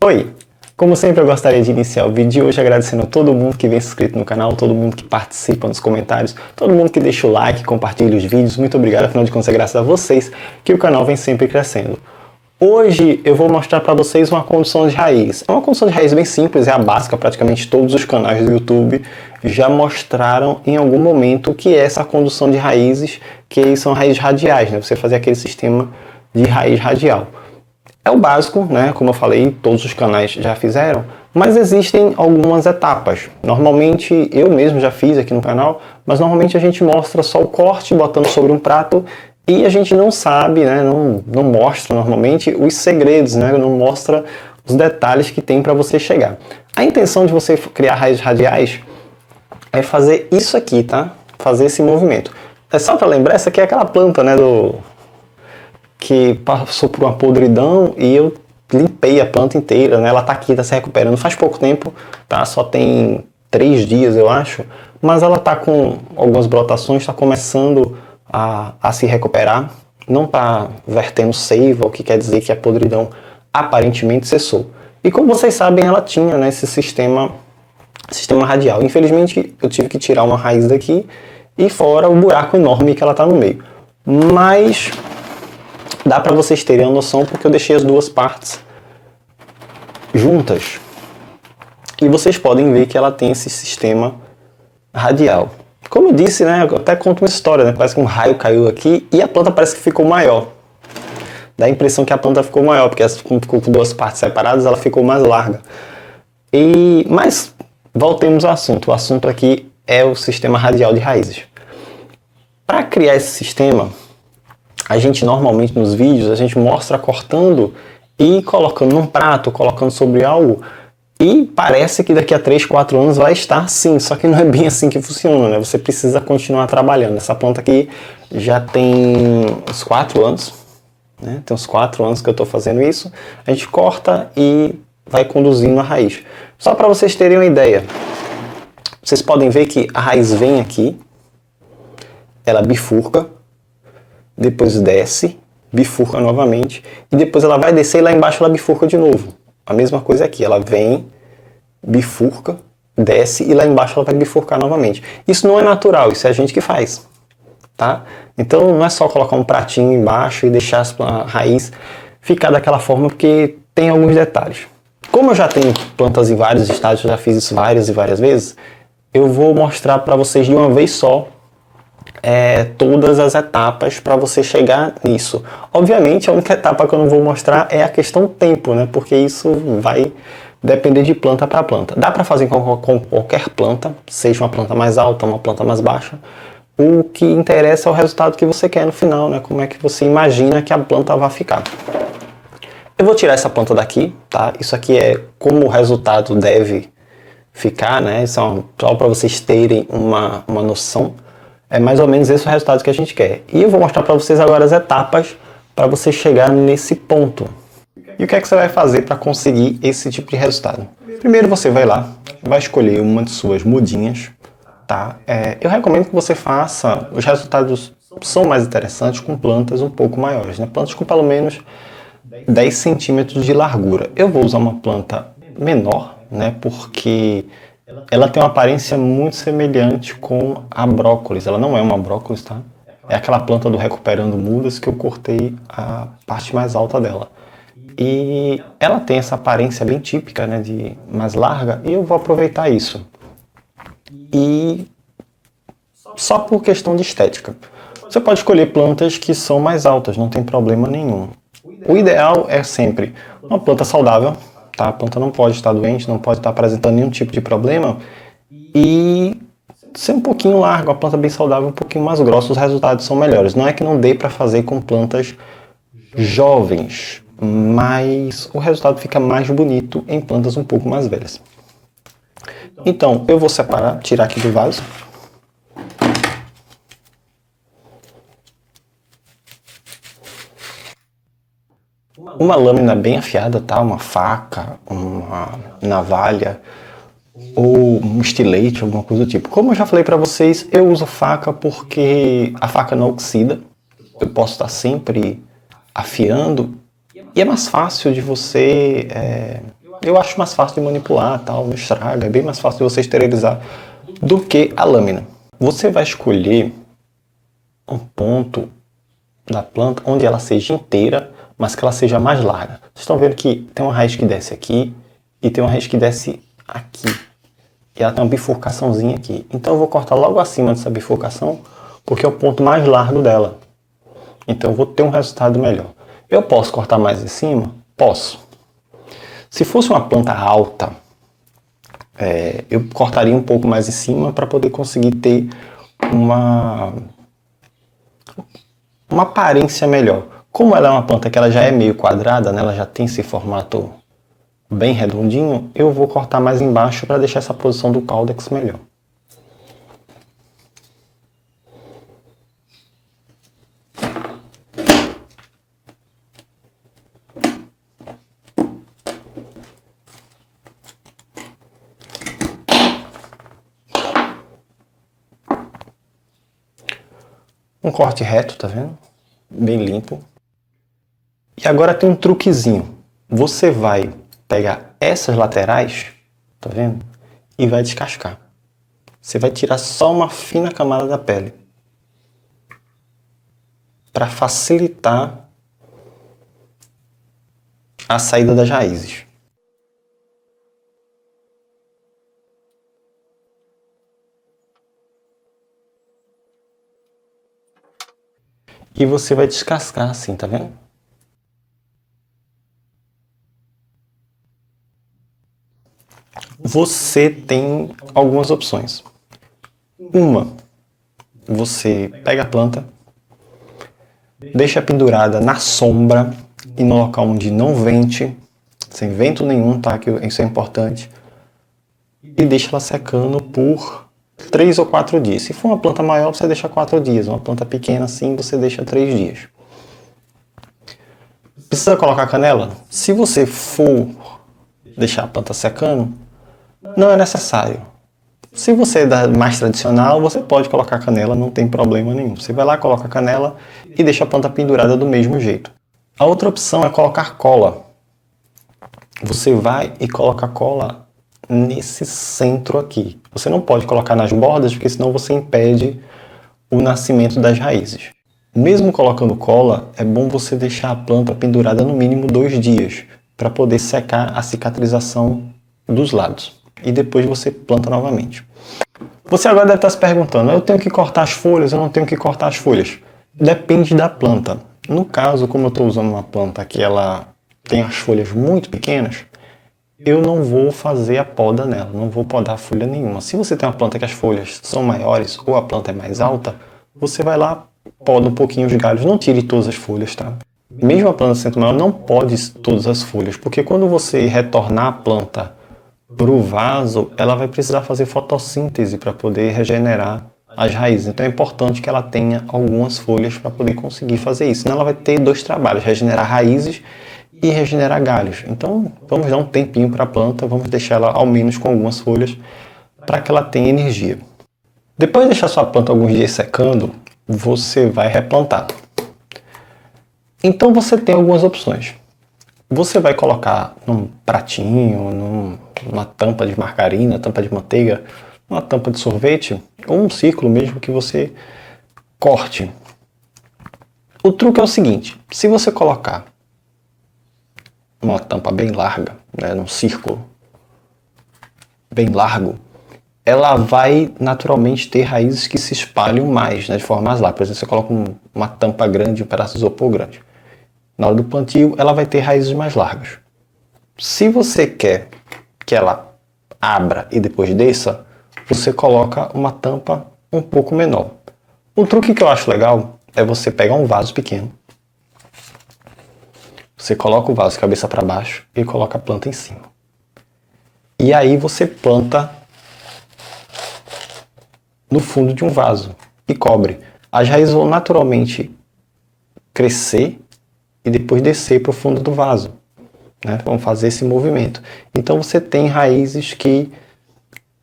Oi! Como sempre, eu gostaria de iniciar o vídeo de hoje agradecendo a todo mundo que vem se inscrito no canal, todo mundo que participa nos comentários, todo mundo que deixa o like, compartilha os vídeos. Muito obrigado, afinal de contas é graças a vocês que o canal vem sempre crescendo. Hoje eu vou mostrar para vocês uma condução de raiz. É uma condução de raiz bem simples, é a básica, praticamente todos os canais do YouTube já mostraram em algum momento o que é essa condução de raízes, que são raízes radiais, né? Você fazer aquele sistema de raiz radial. É o básico, né? Como eu falei, todos os canais já fizeram, mas existem algumas etapas. Normalmente, eu mesmo já fiz aqui no canal, mas normalmente a gente mostra só o corte, botando sobre um prato, e a gente não sabe, né? Não mostra normalmente os segredos, né? Não mostra os detalhes que tem para você chegar. A intenção de você criar raízes radiais é fazer isso aqui, tá? Fazer esse movimento. É só para lembrar, essa aqui é aquela planta, né? Que passou por uma podridão e eu limpei a planta inteira, né? Ela tá aqui, tá se recuperando faz pouco tempo, tá? Só tem 3 dias, eu acho, mas ela tá com algumas brotações, está começando a se recuperar, não tá vertendo seiva, o que quer dizer que a podridão aparentemente cessou. E como vocês sabem, ela tinha, né, esse sistema radial. Infelizmente, eu tive que tirar uma raiz daqui e fora o buraco enorme que ela tá no meio. Mas dá para vocês terem a noção porque eu deixei as duas partes juntas. E vocês podem ver que ela tem esse sistema radial. Como eu disse, né, eu até conto uma história, né, parece que um raio caiu aqui e a planta parece que ficou maior. Dá a impressão que a planta ficou maior, porque como ficou com duas partes separadas, ela ficou mais larga. Mas voltemos ao assunto. O assunto aqui é o sistema radial de raízes. Para criar esse sistema, a gente normalmente nos vídeos, a gente mostra cortando e colocando num prato, colocando sobre algo, e parece que daqui a 3, 4 anos vai estar assim, só que não é bem assim que funciona, né? Você precisa continuar trabalhando. Essa planta aqui já tem uns 4 anos, né? Tem uns 4 anos que eu estou fazendo isso. A gente corta e vai conduzindo a raiz. Só para vocês terem uma ideia, vocês podem ver que a raiz vem aqui, ela bifurca, depois desce, bifurca novamente, e depois ela vai descer e lá embaixo ela bifurca de novo. A mesma coisa aqui, ela vem, bifurca, desce e lá embaixo ela vai bifurcar novamente. Isso não é natural, isso é a gente que faz, tá? Então não é só colocar um pratinho embaixo e deixar a raiz ficar daquela forma, porque tem alguns detalhes. Como eu já tenho plantas em vários estágios, eu já fiz isso várias e várias vezes, eu vou mostrar para vocês de uma vez só todas as etapas para você chegar nisso. Obviamente, a única etapa que eu não vou mostrar é a questão tempo, né? Porque isso vai depender de planta para planta. Dá para fazer com qualquer planta, seja uma planta mais alta, uma planta mais baixa. O que interessa é o resultado que você quer no final, né? Como é que você imagina que a planta vai ficar. Eu vou tirar essa planta daqui, tá? Isso aqui é como o resultado deve ficar, né? Isso é só para vocês terem uma noção. É mais ou menos esse o resultado que a gente quer. E eu vou mostrar para vocês agora as etapas para você chegar nesse ponto. E o que é que você vai fazer para conseguir esse tipo de resultado? Primeiro você vai lá, vai escolher uma de suas mudinhas, tá? Eu recomendo que você faça, os resultados são mais interessantes com plantas um pouco maiores, né? Plantas com pelo menos 10 centímetros de largura. Eu vou usar uma planta menor, né? Porque ela tem uma aparência muito semelhante com a brócolis. Ela não é uma brócolis, tá? É aquela planta do Recuperando Mudas que eu cortei a parte mais alta dela. E ela tem essa aparência bem típica, né, de mais larga, e eu vou aproveitar isso. E só por questão de estética. Você pode escolher plantas que são mais altas, não tem problema nenhum. O ideal é sempre uma planta saudável, tá? A planta não pode estar doente, não pode estar apresentando nenhum tipo de problema e ser um pouquinho largo, a planta bem saudável, um pouquinho mais grossa, os resultados são melhores. Não é que não dê para fazer com plantas jovens, mas o resultado fica mais bonito em plantas um pouco mais velhas. Então, eu vou separar, tirar aqui do vaso. Uma lâmina bem afiada, tá? Uma faca, uma navalha ou um estilete, alguma coisa do tipo. Como eu já falei para vocês, eu uso faca porque a faca não oxida. Eu posso estar sempre afiando e é mais fácil de você eu acho mais fácil de manipular, tal, não estraga, é bem mais fácil de você esterilizar do que a lâmina. Você vai escolher um ponto da planta onde ela seja inteira, mas que ela seja mais larga. Vocês estão vendo que tem uma raiz que desce aqui e tem uma raiz que desce aqui. E ela tem uma bifurcaçãozinha aqui. Então eu vou cortar logo acima dessa bifurcação, porque é o ponto mais largo dela. Então eu vou ter um resultado melhor. Eu posso cortar mais em cima? Posso. Se fosse uma planta alta, eu cortaria um pouco mais em cima para poder conseguir ter uma aparência melhor. Como ela é uma planta que ela já é meio quadrada, né, ela já tem esse formato bem redondinho, eu vou cortar mais embaixo para deixar essa posição do caudex melhor. Um corte reto, tá vendo? Bem limpo. E agora tem um truquezinho. Você vai pegar essas laterais, tá vendo? E vai descascar. Você vai tirar só uma fina camada da pele. Para facilitar a saída das raízes. E você vai descascar assim, tá vendo? Você tem algumas opções. Uma, você pega a planta, deixa pendurada na sombra e no local onde não vente, sem vento nenhum, tá? Que isso é importante. E deixa ela secando por 3 ou 4 dias. Se for uma planta maior, você deixa 4 dias. Uma planta pequena assim, você deixa 3 dias. Precisa colocar canela? Se você for deixar a planta secando, não é necessário. Se você é mais tradicional, você pode colocar canela, não tem problema nenhum. Você vai lá, coloca a canela e deixa a planta pendurada do mesmo jeito. A outra opção é colocar cola. Você vai e coloca cola nesse centro aqui. Você não pode colocar nas bordas, porque senão você impede o nascimento das raízes. Mesmo colocando cola, é bom você deixar a planta pendurada no mínimo 2 dias, para poder secar a cicatrização dos lados. E depois você planta novamente. Você agora deve estar se perguntando, eu tenho que cortar as folhas, eu não tenho que cortar as folhas? Depende da planta. No caso, como eu estou usando uma planta que ela tem as folhas muito pequenas, eu não vou fazer a poda nela, não vou podar folha nenhuma. Se você tem uma planta que as folhas são maiores ou a planta é mais alta, você vai lá, poda um pouquinho os galhos, não tire todas as folhas, tá? Mesmo a planta sendo maior, não pode todas as folhas, porque quando você retornar a planta para o vaso, ela vai precisar fazer fotossíntese para poder regenerar as raízes. Então é importante que ela tenha algumas folhas para poder conseguir fazer isso. Senão ela vai ter 2 trabalhos, regenerar raízes e regenerar galhos. Então vamos dar um tempinho para a planta, vamos deixar ela ao menos com algumas folhas para que ela tenha energia. Depois de deixar sua planta alguns dias secando, você vai replantar. Então você tem algumas opções. Você vai colocar num pratinho, numa tampa de margarina, tampa de manteiga, uma tampa de sorvete, ou um círculo mesmo que você corte. O truque é o seguinte, se você colocar uma tampa bem larga, né, num círculo bem largo, ela vai naturalmente ter raízes que se espalham mais, né, de forma mais larga. Por exemplo, você coloca uma tampa grande, um pedaço de isopor grande. Na hora do plantio, ela vai ter raízes mais largas. Se você quer que ela abra e depois desça, você coloca uma tampa um pouco menor. Um truque que eu acho legal é você pegar um vaso pequeno, você coloca o vaso cabeça para baixo e coloca a planta em cima. E aí você planta no fundo de um vaso e cobre. As raízes vão naturalmente crescer e depois descer para o fundo do vaso, né? Vão fazer esse movimento. Então você tem raízes que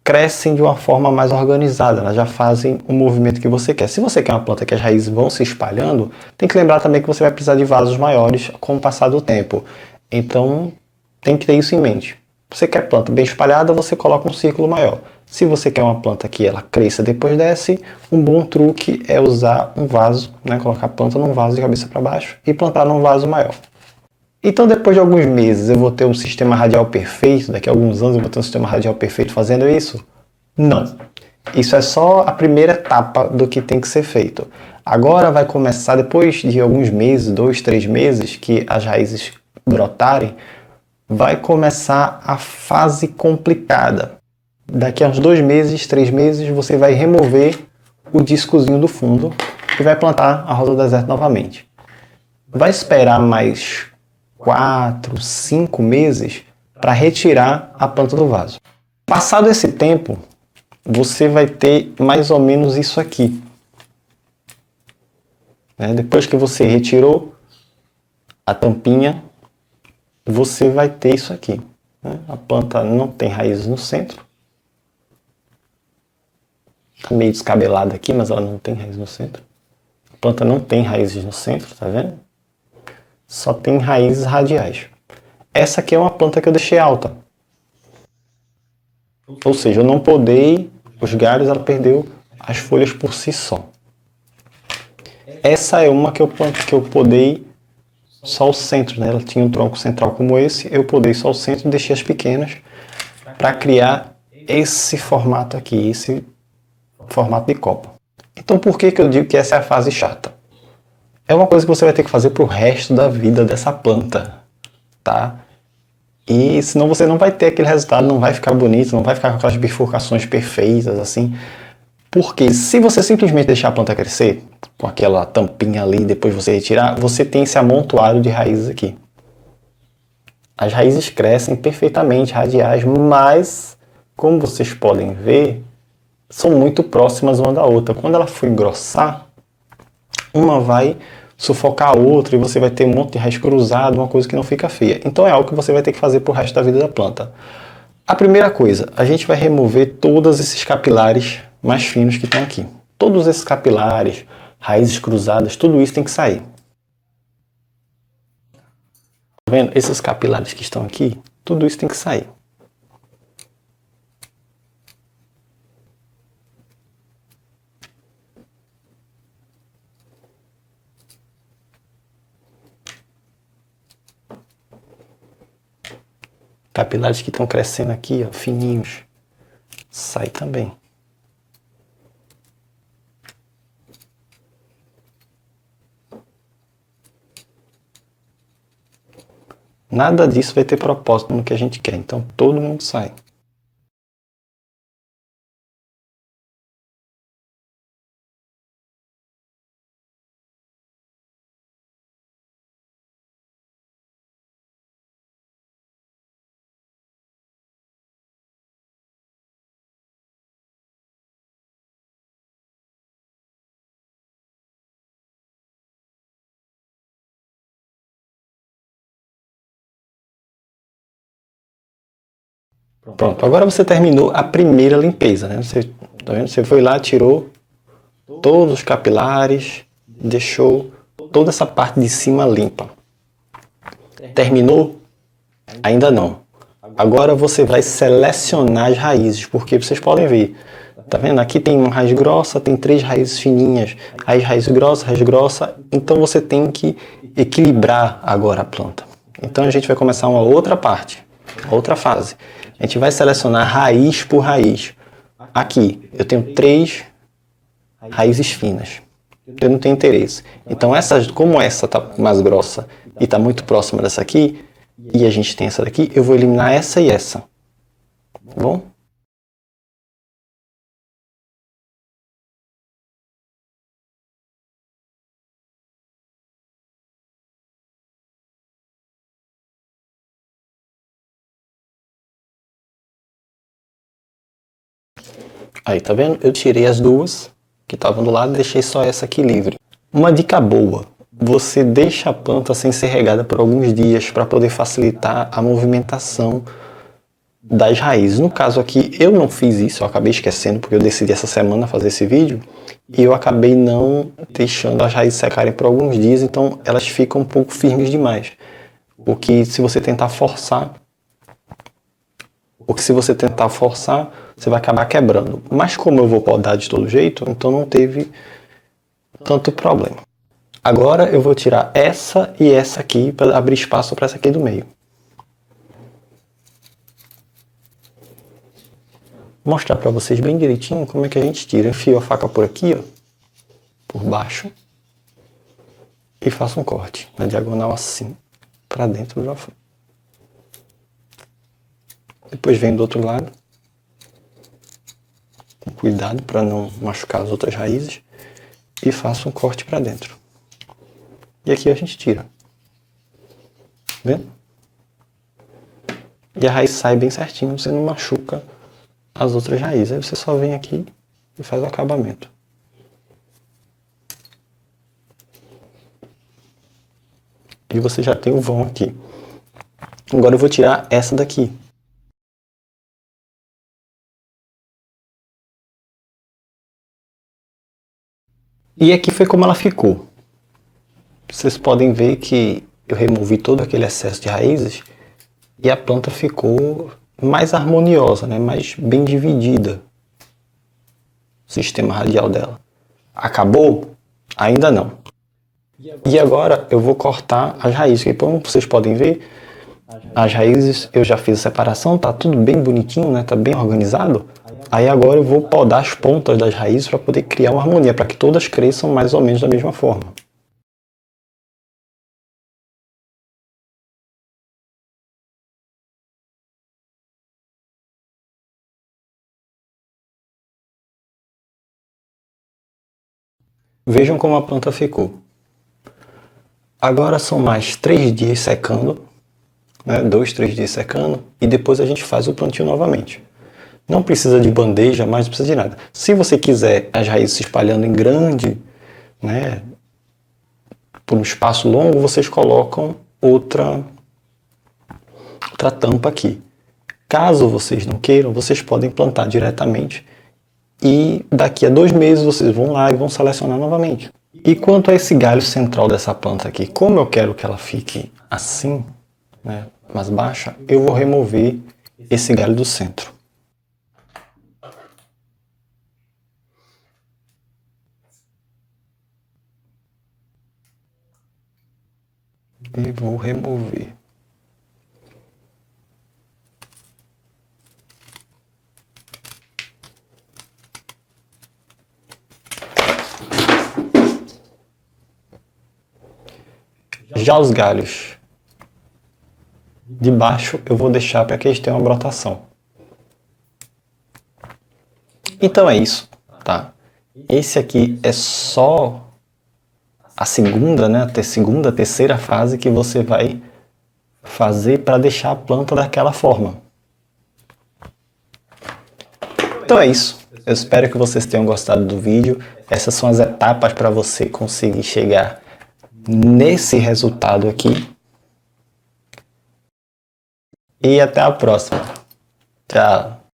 crescem de uma forma mais organizada, elas já fazem o movimento que você quer. Se você quer uma planta que as raízes vão se espalhando, tem que lembrar também que você vai precisar de vasos maiores com o passar do tempo. Então tem que ter isso em mente. Você quer planta bem espalhada, você coloca um círculo maior. Se você quer uma planta que ela cresça depois desce, um bom truque é usar um vaso, né? Colocar a planta num vaso de cabeça para baixo e plantar num vaso maior. Então depois de alguns meses eu vou ter um sistema radial perfeito, daqui a alguns anos eu vou ter um sistema radial perfeito fazendo isso? Não. Isso é só a primeira etapa do que tem que ser feito. Agora vai começar, depois de alguns meses, 2, 3 meses, que as raízes brotarem, vai começar a fase complicada. Daqui a uns 2 meses, 3 meses, você vai remover o discozinho do fundo e vai plantar a rosa do deserto novamente. Vai esperar mais 4, 5 meses para retirar a planta do vaso. Passado esse tempo, você vai ter mais ou menos isso aqui. Depois que você retirou a tampinha, você vai ter isso aqui. A planta não tem raízes no centro. Está meio descabelada aqui, mas ela não tem raiz no centro. A planta não tem raízes no centro, tá vendo? Só tem raízes radiais. Essa aqui é uma planta que eu deixei alta. Ou seja, eu não podei os galhos, ela perdeu as folhas por si só. Essa é uma que eu podei só o centro, né? Ela tinha um tronco central como esse, eu podei só o centro e deixei as pequenas para criar esse formato aqui, esse formato de copa. Então por que eu digo que essa é a fase chata? É uma coisa que você vai ter que fazer para o resto da vida dessa planta, tá? E senão você não vai ter aquele resultado, não vai ficar bonito, não vai ficar com aquelas bifurcações perfeitas, assim. Porque se você simplesmente deixar a planta crescer, com aquela tampinha ali, depois você retirar, você tem esse amontoado de raízes aqui. As raízes crescem perfeitamente, radiais, mas, como vocês podem ver, são muito próximas uma da outra. Quando ela for engrossar, uma vai sufocar a outra e você vai ter um monte de raiz cruzada, uma coisa que não fica feia. Então é algo que você vai ter que fazer pro resto da vida da planta. A primeira coisa, a gente vai remover todos esses capilares mais finos que estão aqui. Todos esses capilares, raízes cruzadas, tudo isso tem que sair. Tá vendo? Esses capilares que estão aqui, tudo isso tem que sair. Capilares que estão crescendo aqui, ó, fininhos, sai também. Nada disso vai ter propósito no que a gente quer, então todo mundo sai. Pronto, agora você terminou a primeira limpeza, né? Tá vendo? Você foi lá, tirou todos os capilares, deixou toda essa parte de cima limpa. Terminou? Ainda não. Agora você vai selecionar as raízes, porque vocês podem ver, tá vendo? Aqui tem uma raiz grossa, tem 3 raízes fininhas, raiz grossa, então você tem que equilibrar agora a planta. Então a gente vai começar uma outra parte, outra fase. A gente vai selecionar raiz por raiz. Aqui eu tenho 3 raízes finas, eu não tenho interesse. Então como essa está mais grossa e está muito próxima dessa aqui, e a gente tem essa daqui, eu vou eliminar essa e essa. Tá bom? Aí, tá vendo? Eu tirei as duas que estavam do lado e deixei só essa aqui livre. Uma dica boa: você deixa a planta sem ser regada por alguns dias para poder facilitar a movimentação das raízes. No caso aqui, eu não fiz isso, eu acabei esquecendo porque eu decidi essa semana fazer esse vídeo e eu acabei não deixando as raízes secarem por alguns dias, então elas ficam um pouco firmes demais. O que, se você tentar forçar, ou que se você tentar forçar, você vai acabar quebrando. Mas como eu vou podar de todo jeito, então não teve tanto problema. Agora eu vou tirar essa e essa aqui para abrir espaço para essa aqui do meio. Vou mostrar para vocês bem direitinho como é que a gente tira. Enfio a faca por aqui, ó, por baixo, e faço um corte na diagonal assim, para dentro do alfaiate. Depois venho do outro lado, com cuidado para não machucar as outras raízes, e faço um corte para dentro. E aqui a gente tira. Vendo? E a raiz sai bem certinho, você não machuca as outras raízes. Aí você só vem aqui e faz o acabamento. E você já tem o vão aqui. Agora eu vou tirar essa daqui. E aqui foi como ela ficou. Vocês podem ver que eu removi todo aquele excesso de raízes e a planta ficou mais harmoniosa, né? Mais bem dividida. O sistema radial dela. Acabou? Ainda não. E agora eu vou cortar as raízes, que como vocês podem ver, as raízes eu já fiz a separação, tá tudo bem bonitinho, né? Tá bem organizado. Aí agora eu vou podar as pontas das raízes para poder criar uma harmonia, para que todas cresçam mais ou menos da mesma forma. Vejam como a planta ficou. Agora são mais 3 dias secando, né? 2, 3 dias secando, e depois a gente faz o plantio novamente. Não precisa de bandeja, mas não precisa de nada. Se você quiser as raízes se espalhando em grande, né, por um espaço longo, vocês colocam outra tampa aqui. Caso vocês não queiram, vocês podem plantar diretamente e daqui a 2 meses vocês vão lá e vão selecionar novamente. E quanto a esse galho central dessa planta aqui, como eu quero que ela fique assim, né, mais baixa, eu vou remover esse galho do centro. E vou remover. Já os galhos de baixo eu vou deixar para que eles tenham uma brotação. Então é isso, tá? Esse aqui é só a segunda, né? A terceira fase que você vai fazer para deixar a planta daquela forma. Então é isso. Eu espero que vocês tenham gostado do vídeo. Essas são as etapas para você conseguir chegar nesse resultado aqui. E até a próxima. Tchau.